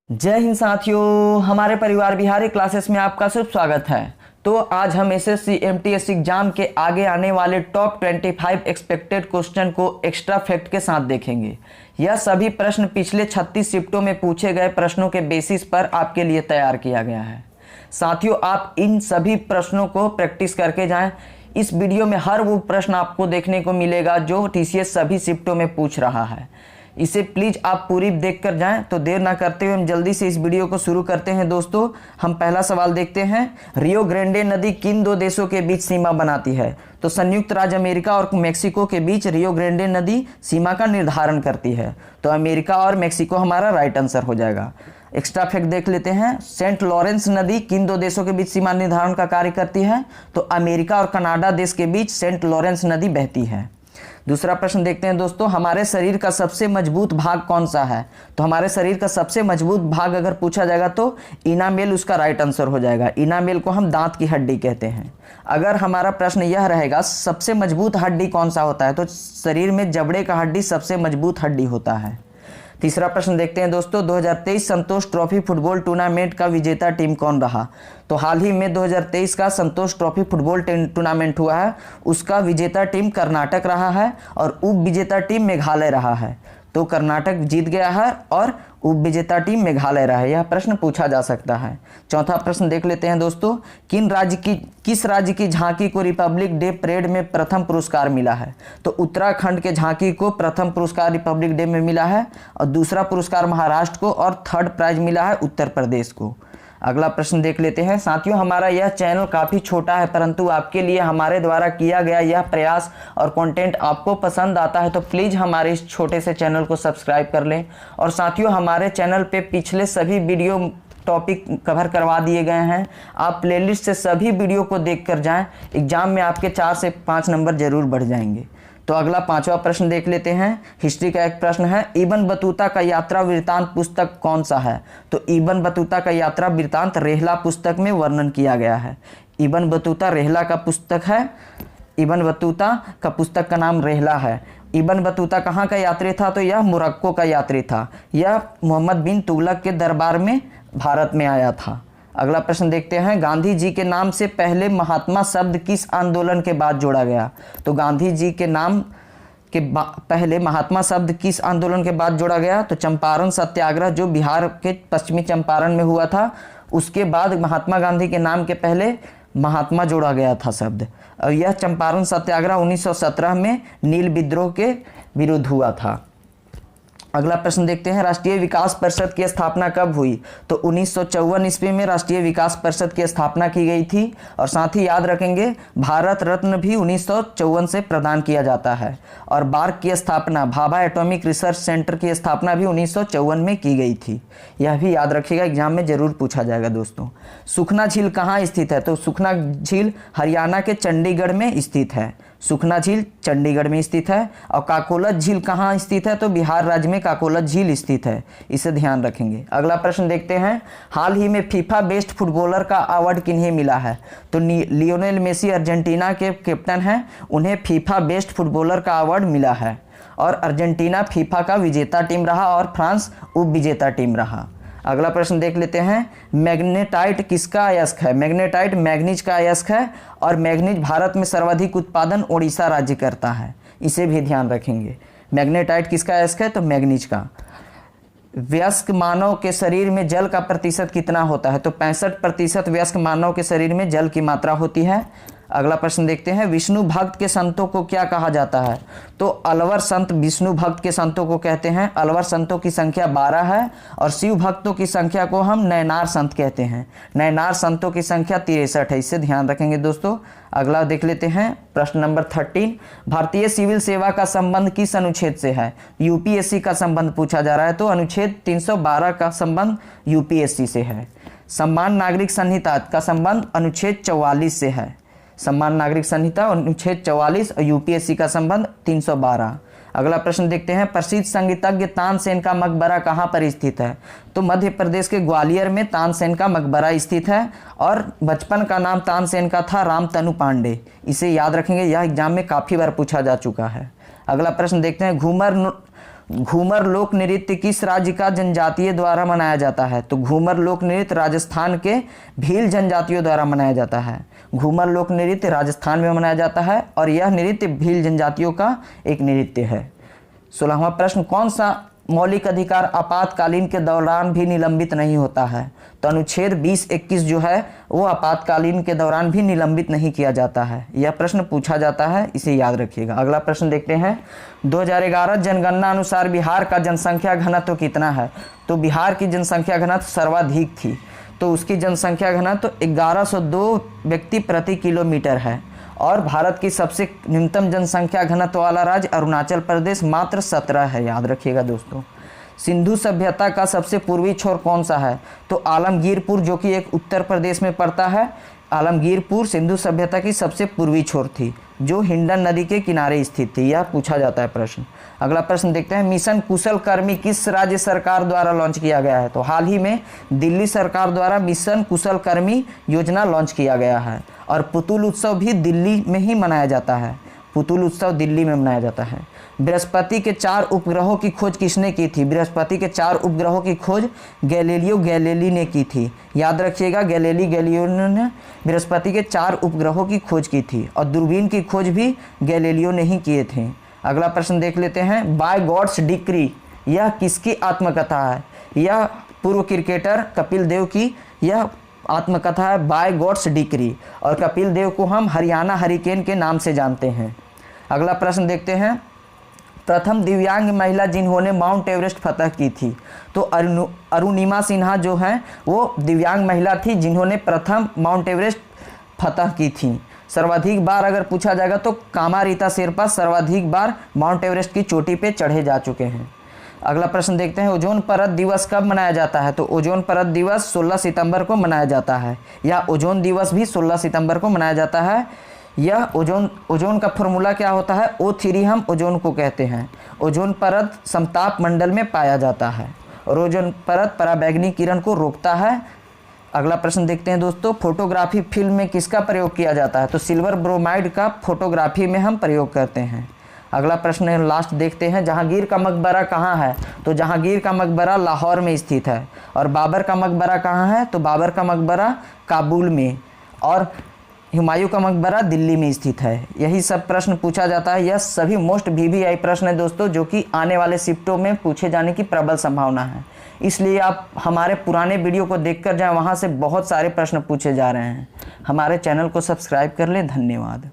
जय हिंद साथियों, हमारे परिवार बिहारी क्लासेस में आपका शुभ स्वागत है। तो आज हम एसएससी एमटीएस एग्जाम के आगे आने वाले टॉप 25 एक्सपेक्टेड क्वेश्चन को एक्स्ट्रा फैक्ट के साथ देखेंगे। यह सभी प्रश्न पिछले 36 शिफ्टों में पूछे गए प्रश्नों के बेसिस पर आपके लिए तैयार किया गया है। साथियों, आप इन सभी प्रश्नों को प्रैक्टिस करके जाएं। इस वीडियो में हर वो प्रश्न आपको देखने को मिलेगा जो टीसीएस सभी शिफ्टों में पूछ रहा है। इसे प्लीज आप पूरी देख कर जाएं। तो देर ना करते हुए हम जल्दी से इस वीडियो को शुरू करते हैं। दोस्तों, हम पहला सवाल देखते हैं। रियो ग्रांडे नदी किन दो देशों के बीच सीमा बनाती है? तो संयुक्त राज्य अमेरिका और मेक्सिको के बीच रियो ग्रांडे नदी सीमा का निर्धारण करती है। तो अमेरिका और मेक्सिको हमारा राइट आंसर हो जाएगा। एक्स्ट्रा फैक्ट देख लेते हैं। सेंट लॉरेंस नदी किन दो देशों के बीच सीमा निर्धारण का कार्य करती है? तो अमेरिका और कनाडा देश के बीच सेंट लॉरेंस नदी बहती है। दूसरा प्रश्न देखते हैं दोस्तों। हमारे शरीर का सबसे मजबूत भाग कौन सा है? तो हमारे शरीर का सबसे मजबूत भाग अगर पूछा जाएगा तो इनामेल उसका राइट आंसर हो जाएगा। इनामेल को हम दांत की हड्डी कहते हैं। अगर हमारा प्रश्न यह रहेगा सबसे मजबूत हड्डी कौन सा होता है, तो शरीर में जबड़े का हड्डी सबसे मजबूत हड्डी होता है। तीसरा प्रश्न देखते हैं दोस्तों। 2023 संतोष ट्रॉफी फुटबॉल टूर्नामेंट का विजेता टीम कौन रहा? तो हाल ही में 2023 का संतोष ट्रॉफी फुटबॉल टूर्नामेंट हुआ है, उसका विजेता टीम कर्नाटक रहा है और उप विजेता टीम मेघालय रहा है। तो कर्नाटक जीत गया है और उप विजेता टीम मेघालय रहा है। यह प्रश्न पूछा जा सकता है। चौथा प्रश्न देख लेते हैं दोस्तों। किस राज्य की झांकी को रिपब्लिक डे परेड में प्रथम पुरस्कार मिला है? तो उत्तराखंड के झांकी को प्रथम पुरस्कार रिपब्लिक डे में मिला है और दूसरा पुरस्कार महाराष्ट्र को और थर्ड प्राइज मिला है उत्तर प्रदेश को। अगला प्रश्न देख लेते हैं। साथियों, हमारा यह चैनल काफ़ी छोटा है, परंतु आपके लिए हमारे द्वारा किया गया यह प्रयास और कंटेंट आपको पसंद आता है तो प्लीज़ हमारे इस छोटे से चैनल को सब्सक्राइब कर लें। और साथियों, हमारे चैनल पे पिछले सभी वीडियो टॉपिक कवर करवा दिए गए हैं। आप प्लेलिस्ट से सभी वीडियो को देख कर जाएँ। एग्जाम में आपके 4 से 5 नंबर जरूर बढ़ जाएंगे। तो अगला पांचवा प्रश्न देख लेते हैं। हिस्ट्री का एक प्रश्न है। इब्न बतूता का यात्रा वृत्तांत पुस्तक कौन सा है? तो इब्न बतूता का यात्रा वृत्तांत रेहला पुस्तक में वर्णन किया गया है। इब्न बतूता रेहला का पुस्तक है। इब्न बतूता का पुस्तक का नाम रेहला है। इब्न बतूता कहाँ का यात्री था? तो यह मोरक्को का यात्री था। यह मोहम्मद बिन तुगलक के दरबार में भारत में आया था। अगला प्रश्न देखते हैं। गांधी जी के नाम से पहले महात्मा शब्द किस आंदोलन के बाद जोड़ा गया? तो गांधी जी के नाम के पहले महात्मा शब्द किस आंदोलन के बाद जोड़ा गया? तो चंपारण सत्याग्रह जो बिहार के पश्चिमी चंपारण में हुआ था, उसके बाद महात्मा गांधी के नाम के पहले महात्मा जोड़ा गया था शब्द। और यह चंपारण सत्याग्रह 1917 में नील विद्रोह के विरुद्ध हुआ था। अगला प्रश्न देखते हैं। राष्ट्रीय विकास परिषद की स्थापना कब हुई? तो 1954 ईस्वी में राष्ट्रीय विकास परिषद की स्थापना की गई थी। और साथ ही याद रखेंगे भारत रत्न भी 1954 से प्रदान किया जाता है। और बार्क की स्थापना, भाभा एटॉमिक रिसर्च सेंटर की स्थापना भी 1954 में की गई थी। यह भी याद रखिएगा, एग्जाम में जरूर पूछा जाएगा दोस्तों। सुखना झील कहाँ स्थित है? तो सुखना झील हरियाणा के चंडीगढ़ में स्थित है। सुखना झील चंडीगढ़ में स्थित है। और काकोलत झील कहाँ स्थित है? तो बिहार राज्य में काकोलत झील स्थित है। इसे ध्यान रखेंगे। अगला प्रश्न देखते हैं। हाल ही में फीफा बेस्ट फुटबॉलर का अवार्ड किन्हें मिला है? तो लियोनेल मेसी अर्जेंटीना के कैप्टन हैं, उन्हें फीफा बेस्ट फुटबॉलर का अवार्ड मिला है। और अर्जेंटीना फीफा का विजेता टीम रहा और फ्रांस उप विजेता टीम रहा। अगला प्रश्न देख लेते हैं। मैग्नेटाइट किसका अयस्क है? मैग्नेटाइट मैग्नीज का अयस्क है और मैग्नीज भारत में सर्वाधिक उत्पादन ओडिशा राज्य करता है। इसे भी ध्यान रखेंगे। मैग्नेटाइट किसका अयस्क है? तो मैग्नीज का। वयस्क मानव के शरीर में जल का प्रतिशत कितना होता है? तो 65% वयस्क मानव के शरीर में जल की मात्रा होती है। अगला प्रश्न देखते हैं। विष्णु भक्त के संतों को क्या कहा जाता है? तो अलवर संत विष्णु भक्त के संतों को कहते हैं। अलवर संतों की संख्या 12 है और शिव भक्तों की संख्या को हम नयनार संत कहते हैं। नयनार संतों की संख्या 63 है। इससे ध्यान रखेंगे दोस्तों। अगला देख लेते हैं। प्रश्न नंबर 13। भारतीय सिविल सेवा का संबंध किस अनुच्छेद से है? यूपीएससी का संबंध पूछा जा रहा है, तो अनुच्छेद 312 का संबंध यूपीएससी से है। सम्मान नागरिक संहिता का संबंध अनुच्छेद 44 से है। सम्मान नागरिक संहिता अनुच्छेद 44 और यूपीएससी का संबंध 312। अगला प्रश्न देखते हैं। प्रसिद्ध संगीतज्ञ तानसेन का मकबरा कहाँ पर स्थित है? तो मध्य प्रदेश के ग्वालियर में तानसेन का मकबरा स्थित है और बचपन का नाम तानसेन का था रामतनु पांडे। इसे याद रखेंगे, यह एग्जाम में काफ़ी बार पूछा जा चुका है। अगला प्रश्न देखते हैं। घूमर लोक नृत्य किस राज्य का जनजातीय द्वारा मनाया जाता है? तो घूमर लोक नृत्य राजस्थान के भील जनजातियों द्वारा मनाया जाता है। घूमर लोक नृत्य राजस्थान में मनाया जाता है और यह नृत्य भील जनजातियों का एक नृत्य है। 16वां प्रश्न, कौन सा मौलिक अधिकार आपातकालीन के दौरान भी निलंबित नहीं होता है? तो अनुच्छेद 20-21 जो है वो आपातकालीन के दौरान भी निलंबित नहीं किया जाता है। यह प्रश्न पूछा जाता है, इसे याद रखिएगा। अगला प्रश्न देखते हैं। 2011 जनगणना अनुसार बिहार का जनसंख्या घनत्व कितना है? तो बिहार की जनसंख्या घनत्व सर्वाधिक थी, तो उसकी जनसंख्या घनत्व 1102 व्यक्ति प्रति किलोमीटर है। और भारत की सबसे न्यूनतम जनसंख्या घनत्व वाला राज्य अरुणाचल प्रदेश मात्र 17 है, याद रखिएगा दोस्तों। सिंधु सभ्यता का सबसे पूर्वी छोर कौन सा है? तो आलमगीरपुर, जो कि एक उत्तर प्रदेश में पड़ता है। आलमगीरपुर सिंधु सभ्यता की सबसे पूर्वी छोर थी, जो हिंडन नदी के किनारे स्थित थी। यह पूछा जाता है प्रश्न। अगला प्रश्न देखते हैं। मिशन कुशल कर्मी किस राज्य सरकार द्वारा लॉन्च किया गया है? तो हाल ही में दिल्ली सरकार द्वारा मिशन कुशल कर्मी योजना लॉन्च किया गया है। और पुतुल उत्सव भी दिल्ली में ही मनाया जाता है। पुतुल उत्सव दिल्ली में मनाया जाता है। बृहस्पति के 4 उपग्रहों की खोज किसने की थी? बृहस्पति के 4 उपग्रहों की खोज गैलीलियो गैलीली ने की थी। याद रखिएगा, गैलीलियो ने बृहस्पति के 4 उपग्रहों की खोज की थी और दूरबीन की खोज भी गैलीलियो ने ही किए थे। अगला प्रश्न देख लेते हैं। बाय गॉड्स डिक्री, यह किसकी आत्मकथा है? यह पूर्व क्रिकेटर कपिल देव की यह आत्मकथा है, बाय गॉड्स डिक्री। और कपिल देव को हम हरियाणा हरिकेन के नाम से जानते हैं। अगला प्रश्न देखते हैं। प्रथम दिव्यांग महिला जिन्होंने माउंट एवरेस्ट फतह की थी? तो अरुणिमा सिन्हा जो हैं वो दिव्यांग महिला थी जिन्होंने प्रथम माउंट एवरेस्ट फतह की थी। सर्वाधिक बार अगर पूछा जाएगा तो कामा रीता शेरपा सर्वाधिक बार माउंट एवरेस्ट की चोटी पे चढ़े जा चुके हैं। अगला प्रश्न देखते हैं। ओजोन परत दिवस कब मनाया जाता है? तो ओजोन परत दिवस 16 सितंबर को मनाया जाता है, या ओजोन दिवस भी 16 सितंबर को मनाया जाता है। यह ओजोन का फॉर्मूला क्या होता है? O3 हम ओजोन को कहते हैं। ओजोन परत समताप मंडल में पाया जाता है और ओजोन परत पराबैंगनी किरण को रोकता है। अगला प्रश्न देखते हैं दोस्तों। फोटोग्राफी फिल्म में किसका प्रयोग किया जाता है? तो सिल्वर ब्रोमाइड का फोटोग्राफी में हम प्रयोग करते हैं। अगला प्रश्न लास्ट देखते हैं। जहांगीर का मकबरा कहाँ है? तो जहांगीर का मकबरा लाहौर में स्थित है। और बाबर का मकबरा कहाँ है? तो बाबर का मकबरा काबुल में। और हुमायूं का मकबरा दिल्ली में स्थित है। यही सब प्रश्न पूछा जाता है। यह सभी मोस्ट VVI प्रश्न है दोस्तों, जो कि आने वाले शिफ्टों में पूछे जाने की प्रबल संभावना है। इसलिए आप हमारे पुराने वीडियो को देखकर जाएं, वहां से बहुत सारे प्रश्न पूछे जा रहे हैं। हमारे चैनल को सब्सक्राइब कर लें। धन्यवाद।